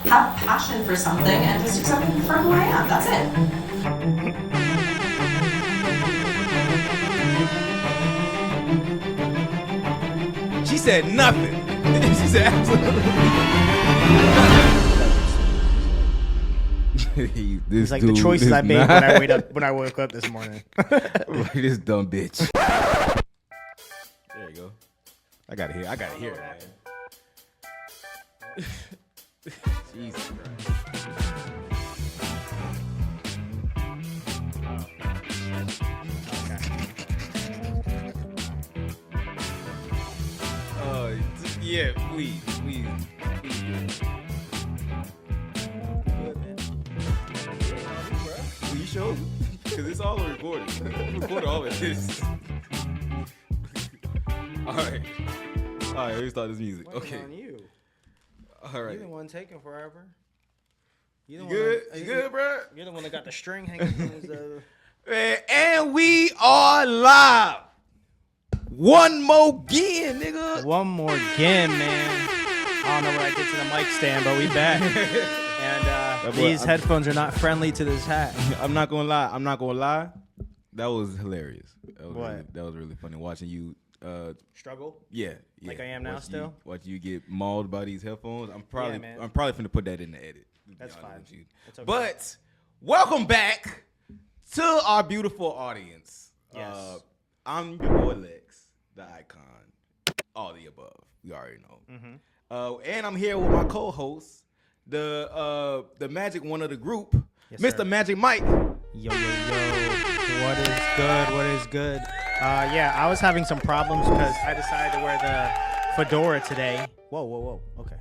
have passion for something and just accept me for who I am. That's it. She said nothing. She said absolutely nothing. It's like the choices I made when I woke up this morning. This dumb bitch. There you go. I gotta hear it, man. Jesus Christ. Yeah, please. Will you show? Because it's all recorded. Record all of this. All right, let's start this music. Okay. On you. All right. You're the one taking forever. You good? You good, bro? You're the one that got the string hanging from his... And we are live. One more again, nigga. One more again, man. I don't know what I did to the mic stand, but we back. And these headphones are not friendly to this hat. I'm not gonna lie. That was hilarious. That was really funny watching you struggle. Yeah. Like I am now still. Watch you get mauled by these headphones. I'm probably finna put that in the edit. That's fine. It's okay. But welcome back to our beautiful audience. Yes. I'm your boy Lex, the icon, all the above. You already know. Mm-hmm. And I'm here with my co-host, the magic one of the group, yes, Mr. Sir. Magic Mike. Yo. What is good? Yeah, I was having some problems because I decided to wear the fedora today. Whoa. Okay.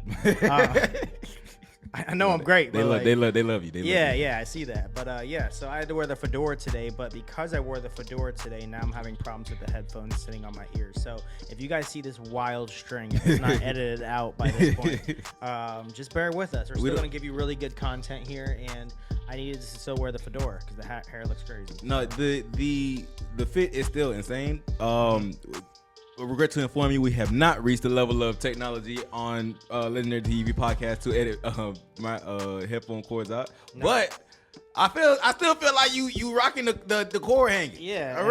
I know I'm great. They love you. Yeah, I see that. But so I had to wear the fedora today. But because I wore the fedora today, now I'm having problems with the headphones sitting on my ears. So if you guys see this wild string, it's not edited out by this point. Just bear with us. We're still gonna give you really good content here, and I needed to still wear the fedora because the hair looks crazy. No, the fit is still insane. I regret to inform you, we have not reached the level of technology on Legendary TV podcast to edit my headphone cords out. No. But I still feel like you rocking the cord hanging. Yeah,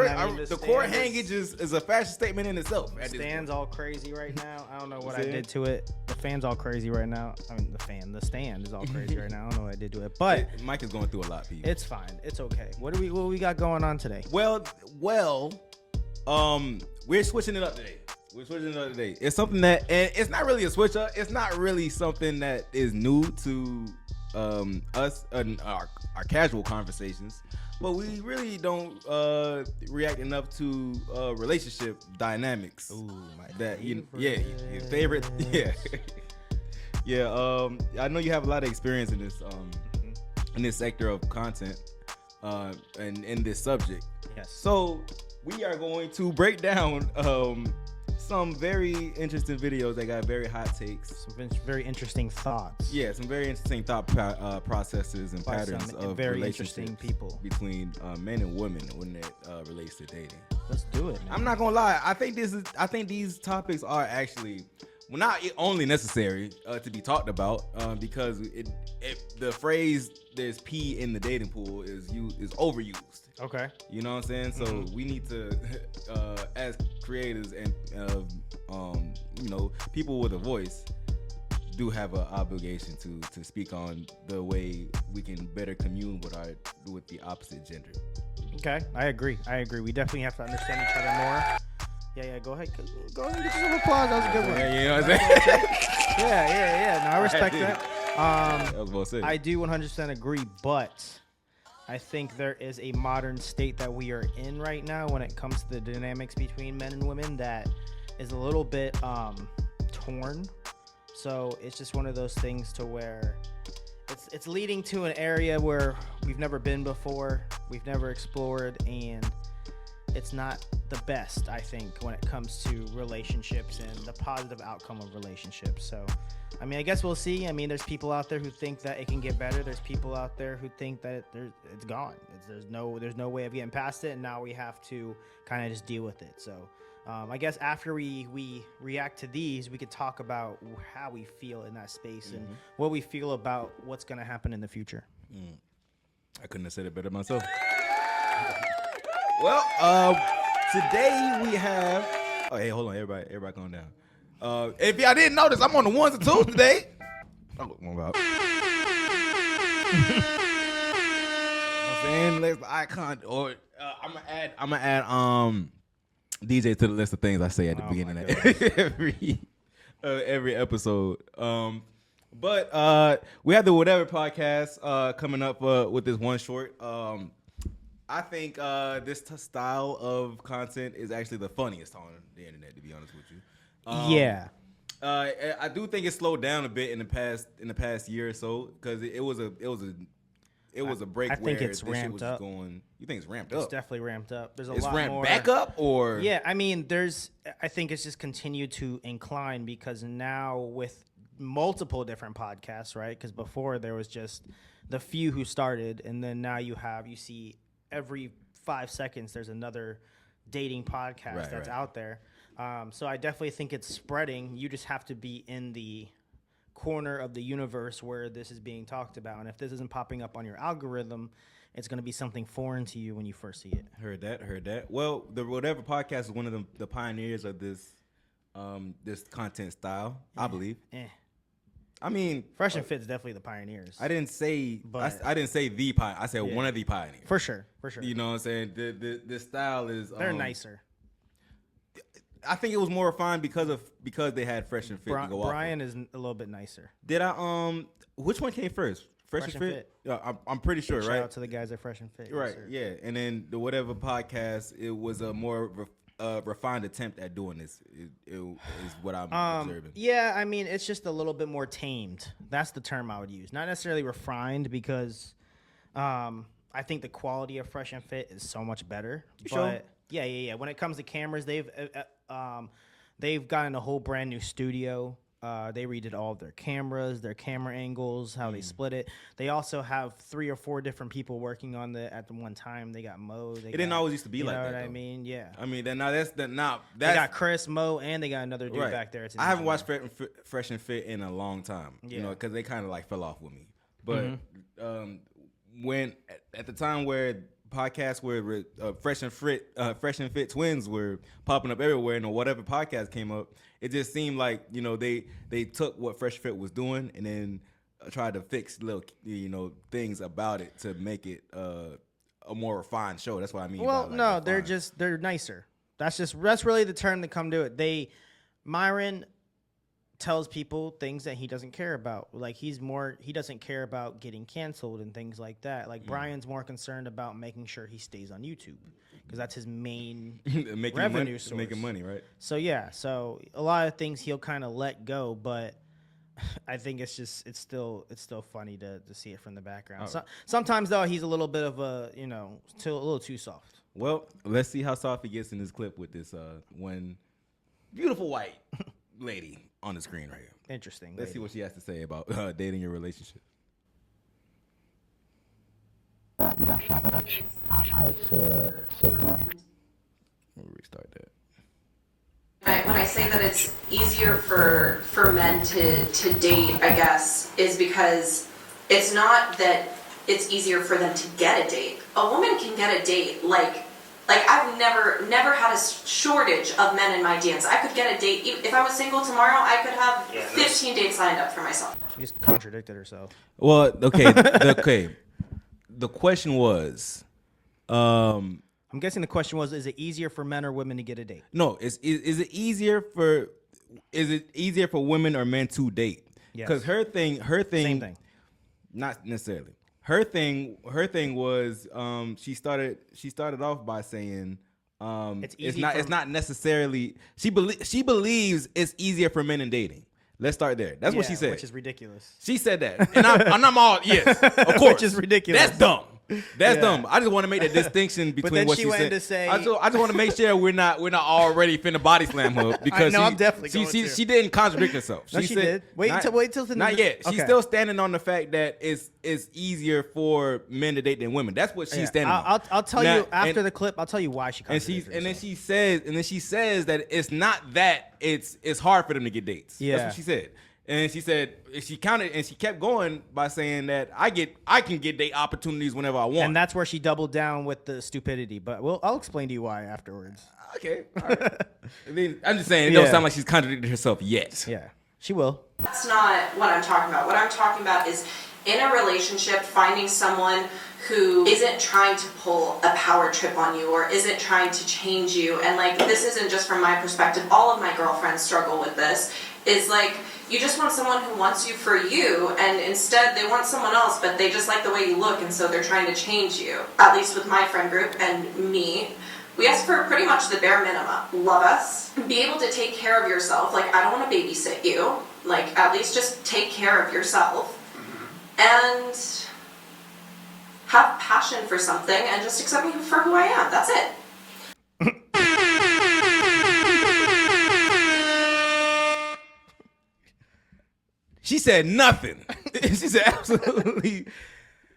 the cord hanging is a fashion statement in itself. The stand's all crazy right now. I don't know what I did to it. The fan's all crazy right now. I mean, the stand is all crazy right now. I don't know what I did to it, but Mike is going through a lot, people. It's fine. It's okay. What we got going on today? Well, we're switching it up today. It's something that, and it's not really a switch up. It's not really something that is new to us and our casual conversations. But we really don't react enough to relationship dynamics. Ooh, my your favorite. Yeah. I know you have a lot of experience in this sector of content, and in this subject. Yes. So we are going to break down some very interesting videos that got very hot takes. Some very interesting thoughts. Yeah, some very interesting thought processes and patterns of very relationships interesting people between men and women when it relates to dating. Let's do it, man. I'm not gonna lie. I think these topics are actually not only necessary to be talked about because the phrase "there's pee in the dating pool" is overused. Okay. You know what I'm saying? So we need to, as creators and people with a voice, do have an obligation to speak on the way we can better commune with the opposite gender. Okay, I agree. We definitely have to understand each other more. Yeah. Go ahead and get some applause. That was a good one. Yeah, you know what I'm saying? Yeah. No, I respect that. That was well said. I do 100% agree, but I think there is a modern state that we are in right now when it comes to the dynamics between men and women that is a little bit torn. So it's just one of those things to where it's leading to an area where we've never been before, we've never explored, and it's not the best, I think, when it comes to relationships and the positive outcome of relationships. So, I mean, I guess we'll see. I mean, there's people out there who think that it can get better. There's people out there who think that it's gone. There's no way of getting past it, and now we have to kind of just deal with it. So, I guess after we react to these, we could talk about how we feel in that space and what we feel about what's going to happen in the future. I couldn't have said it better myself. Well, today we have. Oh, hey, hold on, everybody, calm down. If y'all didn't notice, I'm on the ones and twos today. Oh my God. saying? Let's icon or I'm gonna add DJ to the list of things I say at the beginning of every episode. But we have the Whatever podcast coming up with this one short. I think this style of content is actually the funniest on the internet, to be honest with you. Yeah. I do think it slowed down a bit in the past year or so because it was a break. I think where it's this ramped shit was up. Going. You think it's ramped It's up? definitely ramped up. There's a It's lot ramped more. back up, or Yeah, I mean, I think it's just continued to incline because now with multiple different podcasts, right? Because before there was just the few who started, and then now you see every 5 seconds there's another dating podcast that's out there. So I definitely think it's spreading. You just have to be in the corner of the universe where this is being talked about. And if this isn't popping up on your algorithm, it's going to be something foreign to you when you first see it. Heard that. Well, the Whatever podcast is one of the pioneers of this content style, I believe. I mean, Fresh and Fit's definitely the pioneers. I didn't say But- I didn't say the pioneer. I said one of the pioneers. For sure. You know what I'm saying? The style is They're nicer. I think it was more refined because they had Fresh and Fit to go off. Brian is a little bit nicer. Did I which one came first? Fresh and Fit? Yeah, I'm pretty sure, Shout right? out to the guys at Fresh and Fit. Right. Yes, sir. Yeah. And then the Whatever podcast, it was a more refined attempt at doing this. It is what I'm observing. Yeah, I mean, it's just a little bit more tamed. That's the term I would use. Not necessarily refined because I think the quality of Fresh and Fit is so much better. Sure. Yeah. When it comes to cameras, they've gotten a whole brand new studio. They redid all of their cameras, their camera angles, how they split it. They also have 3 or 4 different people working on at the one time. They got Mo. It didn't always used to be like that. You know what I though. mean? Yeah. I mean, that's They got Chris, Mo, and they got another dude back there. I haven't watched Fresh and Fit in a long time. Yeah. You know, because they kind of like fell off with me. But when at the time where podcasts where Fresh and Fit twins were popping up everywhere, and Whatever podcast came up, it just seemed like they took what Fresh Fit was doing and then tried to fix little things about it to make it a more refined show. That's what I mean. Well, by, no, refined. they're nicer. That's really the term to come to it. Myron tells people things that he doesn't care about. Like he doesn't care about getting canceled and things like that. Like Brian's more concerned about making sure he stays on YouTube because that's his main revenue source. Making money, right? So yeah, a lot of things he'll kind of let go, but I think it's still funny to see it from the background. So, sometimes though he's a little bit of a little too soft. Well, let's see how soft he gets in this clip with this one beautiful white lady on the screen right here. Interesting. Let's see what she has to say about dating your relationship. We'll restart that. When I say that it's easier for men to date, I guess, is because it's not that it's easier for them to get a date. A woman can get a date like I've never had a shortage of men in my DMs. I could get a date. If I was single tomorrow, I could have 15 dates lined up for myself. She just contradicted herself. Well, okay. The question was, I'm guessing the question was, is it easier for men or women to get a date? no, is it easier for women or men to date? Yes. Because her thing, Same thing. not necessarily. Her thing was she started off by saying it's not necessarily she believes it's easier for men in dating. Let's start there. That's what she said. Which is ridiculous. She said that, and I'm all yes, of course. Which is ridiculous. That's dumb. That's dumb. I just want to make that distinction between then what she she went said. to say- I just want to make sure we're not already finna body slam her because know, I'm definitely going to. she didn't contradict herself. No, she did. Wait till the not yet. She's okay. still standing on the fact that it's easier for men to date than women. That's what she's standing on. I'll tell you after the clip. I'll tell you why she. And then she says that it's not that it's hard for them to get dates. Yeah. That's what she said. And she said she counted and she kept going by saying that I can get date opportunities whenever I want. And that's where she doubled down with the stupidity. But I'll explain to you why afterwards. Okay. All right. I mean, I'm just saying it don't sound like she's contradicted herself yet. Yeah, she will. That's not what I'm talking about. What I'm talking about is in a relationship, finding someone who isn't trying to pull a power trip on you or isn't trying to change you. And like, this isn't just from my perspective. All of my girlfriends struggle with this. Is like, you just want someone who wants you for you, and instead they want someone else, but they just like the way you look, and so they're trying to change you. At least with my friend group and me, we ask for pretty much the bare minimum. Love us, be able to take care of yourself. Like, I don't want to babysit you. Like, at least just take care of yourself. And have passion for something, and just accept me for who I am. That's it. She said nothing. She said absolutely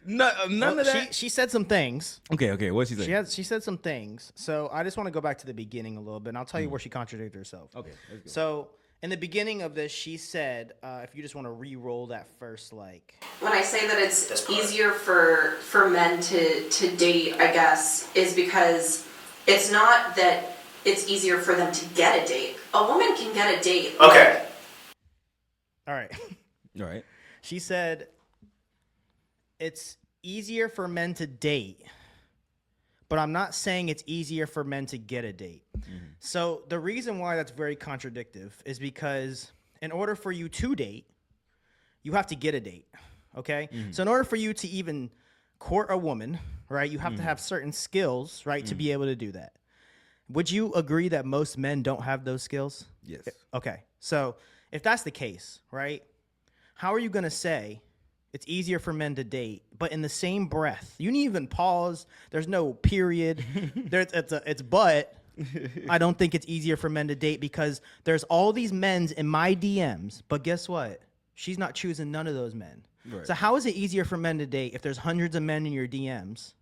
none of that. She said some things. Okay. What she said? She said some things. So I just want to go back to the beginning a little bit, and I'll tell you where she contradicted herself. Okay. Let's go. So in the beginning of this, she said, if you just want to re-roll that first, like. When I say that it's easier for men to date, I guess, is because it's not that it's easier for them to get a date. A woman can get a date. Okay. All right. All right. She said it's easier for men to date, but I'm not saying it's easier for men to get a date. Mm-hmm. So the reason why that's very contradictory is because in order for you to date, you have to get a date. Okay? Mm-hmm. So in order for you to even court a woman, right, you have to have certain skills, right, to be able to do that. Would you agree that most men don't have those skills? Yes. Okay. So if that's the case, right, how are you going to say it's easier for men to date, but in the same breath, you didn't even pause, there's no period, it's but I don't think it's easier for men to date because there's all these men's in my DMs, but guess what? She's not choosing none of those men. Right. So how is it easier for men to date if there's hundreds of men in your DMs?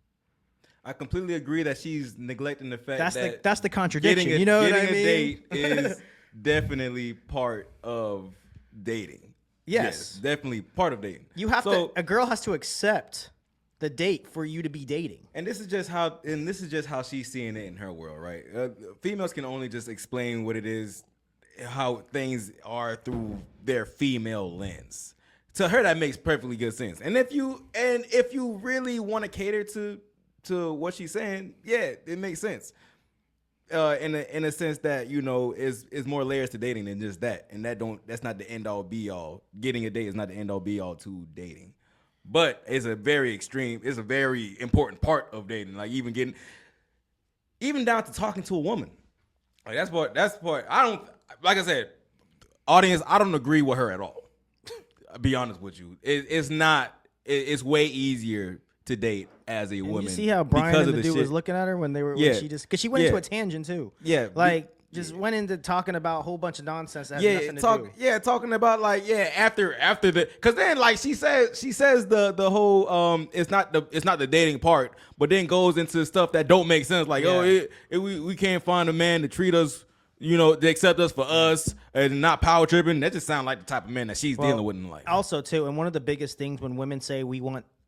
I completely agree that she's neglecting the fact that's the contradiction. Getting you know what I mean? Getting a date is definitely part of dating. Yes, definitely part of dating. You have to. A girl has to accept the date for you to be dating. And this is just how she's seeing it in her world, right? Females can only just explain what it is, how things are through their female lens. To her, that makes perfectly good sense. And if you really want to cater to what she's saying, yeah, it makes sense. In a sense that, you know, is more layers to dating than just that, and that's not the end all be all. Getting a date is not the end all be all to dating, but it's a very important part of dating. Like even down to talking to a woman. Like that's part. I don't, like I said, audience, I don't agree with her at all. I'll be honest with you, it's not. It's way easier to date as a woman. You see how Brian and the dude was looking at her when they were, when she just, because she went into a tangent too. Yeah. Like, just went into talking about a whole bunch of nonsense that has nothing to do. Yeah, talking about like, after the, because then like she says the whole, it's not the dating part, but then goes into stuff that don't make sense. Like, we can't find a man to treat us, you know, they accept us for us and not power tripping. That just sounds like the type of man that she's dealing with in life. Also, too, and one of the biggest things when women say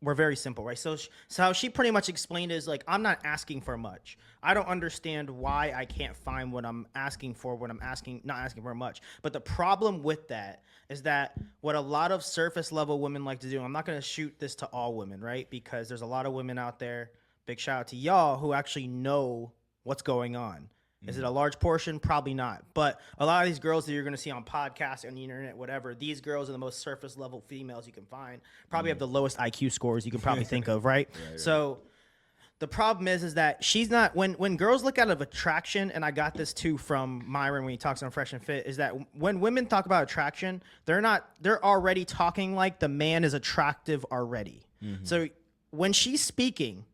we're very simple, right? So how she pretty much explained is like, I'm not asking for much. I don't understand why I can't find what I'm asking for when I'm not asking for much. But the problem with that is that what a lot of surface level women like to do, I'm not going to shoot this to all women, right? Because there's a lot of women out there, big shout out to y'all, who actually know what's going on. Is it a large portion? Probably not. But a lot of these girls that you're going to see on podcasts, on the internet, whatever, these girls are the most surface level females you can find. Probably have the lowest IQ scores you can probably think of, right? Right? So the problem is that she's not, when girls look out of attraction, and I got this too from Myron when he talks on Fresh and Fit, is that when women talk about attraction, they're already talking like the man is attractive already. Mm-hmm. So when she's speaking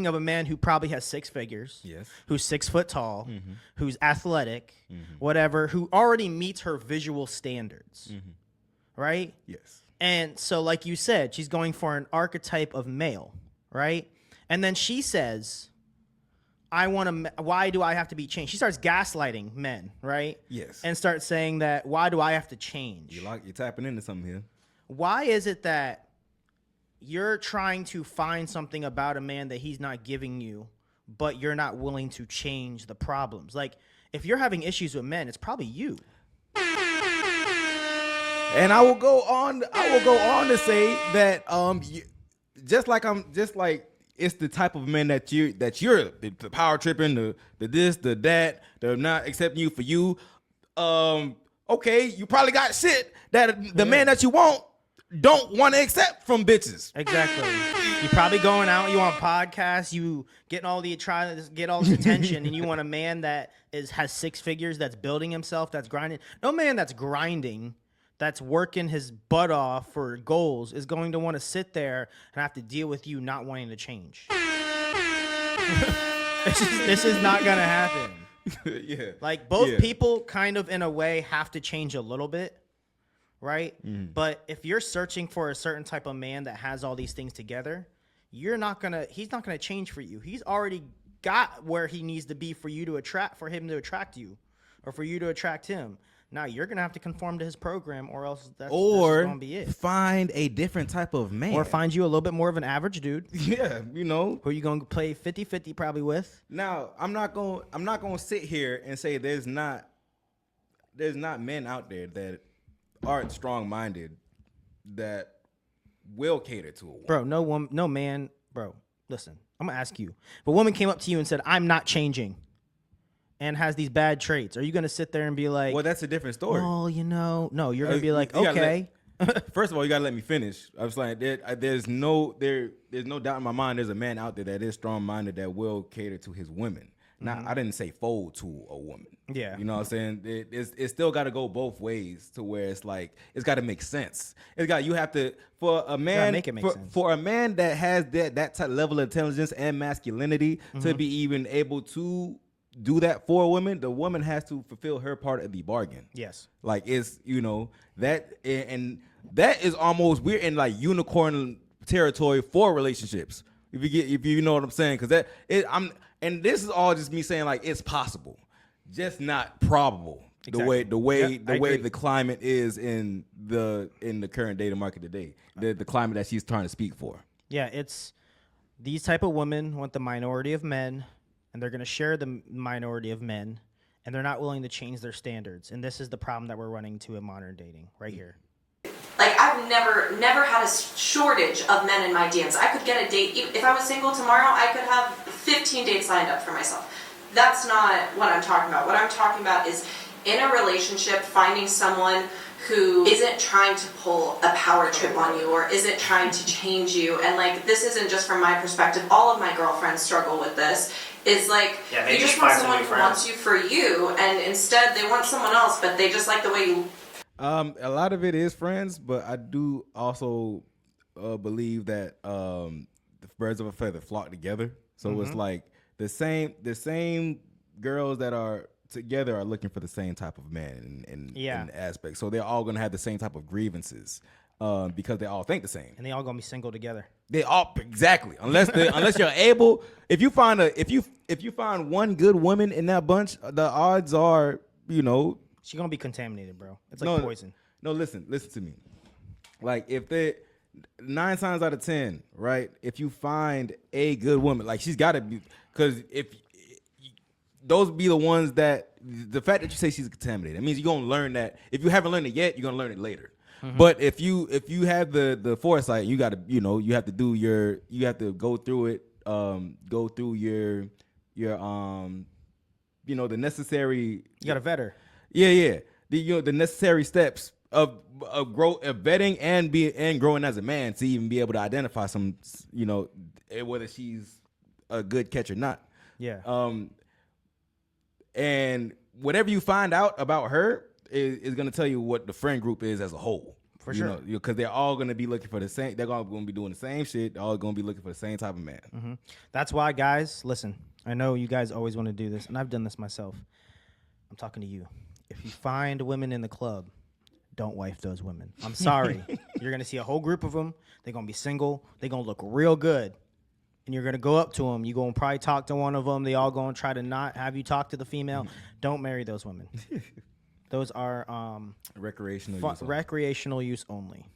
of a man who probably has 6 figures, Yes. who's 6 foot tall, who's athletic, whatever, who already meets her visual standards, right? Yes. And so, like you said, she's going for an archetype of male, right? And then she says, why do I have to be changed? She starts gaslighting men, right? Yes. And starts saying that, why do I have to change? You're tapping into something here. Why is it that you're trying to find something about a man that he's not giving you, but you're not willing to change the problems? Like, if you're having issues with men, it's probably you. And I will go on to say that just like it's the type of men that you're the power tripping, the this, the that, the not accepting you for you. Okay, you probably got shit that the man that you don't want to accept from bitches. Exactly. You're probably going out, you on podcasts, you getting trying to get all this attention, and you want a man that has 6 figures, that's building himself, that's grinding. No man that's grinding, that's working his butt off for goals, is going to want to sit there and have to deal with you not wanting to change. This is not going to happen. Yeah. Like, both people kind of, in a way, have to change a little bit, right? But if you're searching for a certain type of man that has all these things together, he's not gonna change for you. He's already got where he needs to be for him to attract you, or for you to attract him. Now you're gonna have to conform to his program, or else that's gonna be it. Find a different type of man, or find you a little bit more of an average dude. Yeah, who are you gonna play 50-50 probably with? Now I'm not gonna sit here and say there's not men out there that aren't strong-minded that will cater to a woman. Bro, no man, bro. Listen, I'm gonna ask you. If a woman came up to you and said, "I'm not changing," and has these bad traits, are you gonna sit there and be like, "Well, that's a different story"? Well, no, you're gonna be like, "Okay." First of all, you gotta let me finish. I was like, there's no doubt in my mind. There's a man out there that is strong-minded that will cater to his women. Now, I didn't say fold to a woman. Yeah. You know what I'm saying? It's still got to go both ways to where it's like, it's got to make sense. You have to, for a man, make it make sense. For a man that has that type level of intelligence and masculinity to be even able to do that for a woman, the woman has to fulfill her part of the bargain. Yes. Like, it's, that, and that is almost, we're in like unicorn territory for relationships. If you know what I'm saying, because and this is all just me saying, like, it's possible, just not probable. Exactly. The way the climate is in the current dating market today, the climate that she's trying to speak for. Yeah, it's these type of women want the minority of men, and they're going to share the minority of men, and they're not willing to change their standards. And this is the problem that we're running into in modern dating right here. Like, I've never had a shortage of men in my DMs. I could get a date. If I was single tomorrow, I could have 15 dates lined up for myself. That's not what I'm talking about. What I'm talking about is, in a relationship, finding someone who isn't trying to pull a power trip on you or isn't trying to change you. And, like, this isn't just from my perspective. All of my girlfriends struggle with this. Is like, you just want someone who wants you for you, and instead they want someone else, but they just like the way you... A lot of it is friends, but I do also believe that the birds of a feather flock together. So it's like the same girls that are together are looking for the same type of man in aspect. So they're all gonna have the same type of grievances because they all think the same, and they all gonna be single together. They all exactly unless you're able. If you find one good woman in that bunch, the odds are she's gonna be contaminated, bro. It's like poison. No, listen to me. Like, if they 9 times out of 10, right? If you find a good woman, like, she's got to be, because if those be the ones that the fact that you say she's contaminated, it means you're gonna learn that. If you haven't learned it yet, you're gonna learn it later. But if you have the foresight, you got to you have to go through it, go through your the necessary. You got to vet her. Yeah. The necessary steps of vetting and growing as a man to even be able to identify some, whether she's a good catch or not. Yeah. And whatever you find out about her is going to tell you what the friend group is as a whole. For sure. Because they're all gonna be looking for the same. They're all gonna be doing the same shit. They're all gonna be looking for the same type of man. Mm-hmm. That's why, guys. Listen, I know you guys always want to do this, and I've done this myself. I'm talking to you. If you find women in the club, don't wife those women. I'm sorry. You're gonna see a whole group of them. They're gonna be single. They're gonna look real good. And you're going to go up to them. You're going to probably talk to one of them. They all going to try to not have you talk to the female. Don't marry those women. Those are recreational use only.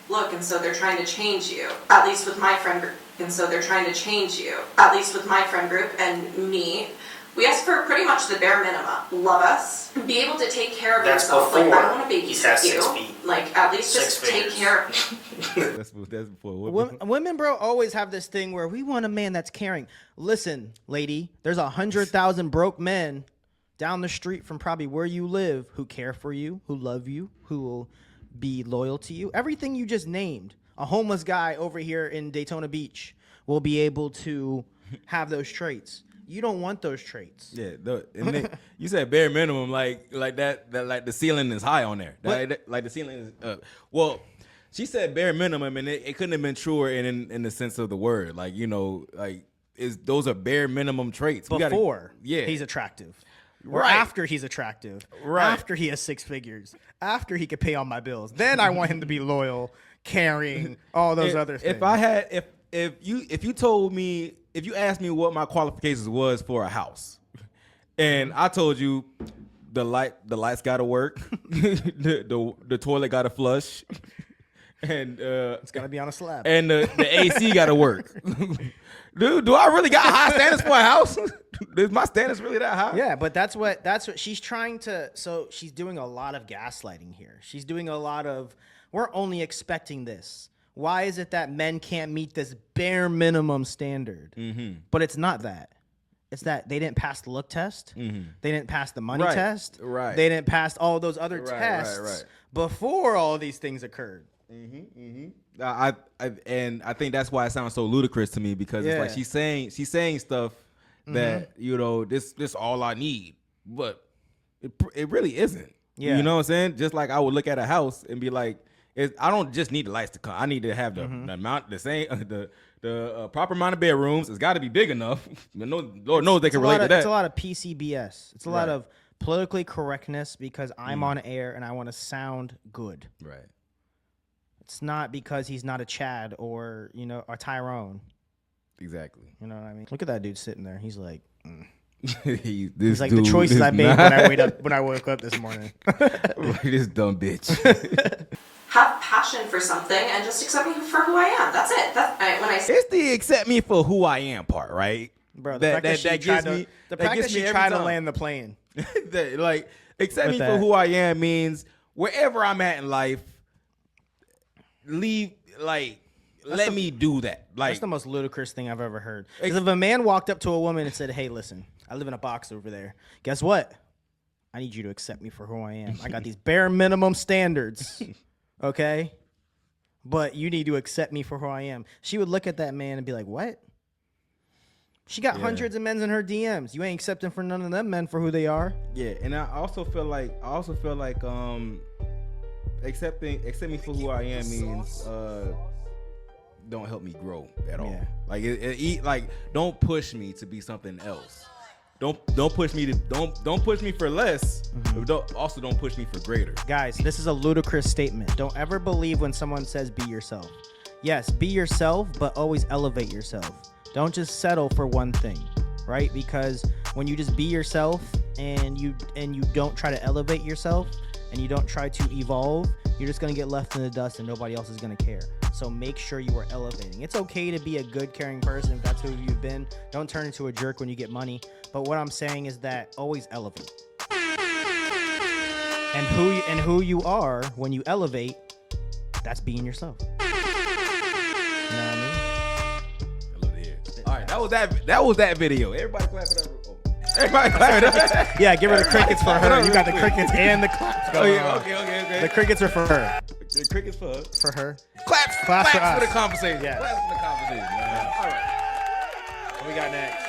Look, and so they're trying to change you, at least with my friend group. And so they're trying to change you, at least with my friend group and me. We ask for pretty much the bare minimum. Love us, be able to take care of yourself. Like, I don't want to babysit you. 6 feet. Like, at least just take care of me. That's before. Women, bro, always have this thing where we want a man that's caring. Listen, lady, there's 100,000 broke men down the street from probably where you live who care for you, who love you, who will be loyal to you. Everything you just named. A homeless guy over here in Daytona Beach will be able to have those traits. You don't want those traits. Yeah, you said bare minimum, like that like the ceiling is high on there. Like the ceiling is well, she said bare minimum, and it couldn't have been truer in the sense of the word. Like, those are bare minimum traits. Before he's attractive. Or after he's attractive. Right. After he has 6 figures. After he could pay all my bills. Then I want him to be loyal, caring, all those other things. If you told me, if you asked me what my qualifications was for a house, and I told you the lights gotta work, the toilet gotta flush, and it's gotta be on a slab, and the AC gotta work. Dude, do I really got high standards for a house? Is my standards really that high? Yeah, but that's what she's trying to. So she's doing a lot of gaslighting here. She's doing a lot of, we're only expecting this. Why is it that men can't meet this bare minimum standard? Mm-hmm. But it's not that. It's that they didn't pass the look test. Mm-hmm. They didn't pass the money test. Right. They didn't pass all those other tests before all these things occurred. Mm-hmm, mm-hmm. I think that's why it sounds so ludicrous to me, because it's like she's saying stuff that this all I need, but it really isn't. Yeah. You know what I'm saying? Just like I would look at a house and be like, I don't just need the lights to come. I need to have the amount, the proper amount of bedrooms. It's got to be big enough. Lord knows they can relate to that. It's a lot of PCBS. It's a lot of politically correctness because I'm on air and I want to sound good. Right. It's not because he's not a Chad or a Tyrone. Exactly. You know what I mean? Look at that dude sitting there. He's like, he's like the choices I made when I woke up this morning. This dumb bitch. Have passion for something and just accept me for who I am. That's it. It's the accept me for who I am part, right? Bro, the fact that she tried to land the plane. Like, accept me for who I am means wherever I'm at in life, let me do that. Like, that's the most ludicrous thing I've ever heard. Because if a man walked up to a woman and said, "Hey, listen, I live in a box over there. Guess what? I need you to accept me for who I am. I got these bare minimum standards, okay? But you need to accept me for who I am." She would look at that man and be like, "What? She got hundreds of men in her DMs. You ain't accepting for none of them men for who they are." Yeah, and I also feel like accept me for who I am means don't help me grow at all. Yeah. Like don't push me to be something else. Don't push me for less. Mm-hmm. But don't push me for greater. Guys, this is a ludicrous statement. Don't ever believe when someone says be yourself. Yes, be yourself, but always elevate yourself. Don't just settle for one thing, right? Because when you just be yourself and you don't try to elevate yourself and you don't try to evolve, you're just going to get left in the dust and nobody else is going to care. So make sure you are elevating. It's okay to be a good, caring person if that's who you've been. Don't turn into a jerk when you get money. But what I'm saying is that always elevate. And who you are when you elevate, that's being yourself. You know what I mean? I love to hear. All right, that was that video. Everybody clap it up. Everybody clap it up. Yeah, give her the crickets for her. You got the crickets and the claps going on. Okay. The crickets are for her. The crickets for her. For her. Claps for the conversation. Yeah. Claps for the conversation. Yeah. All right. What we got next?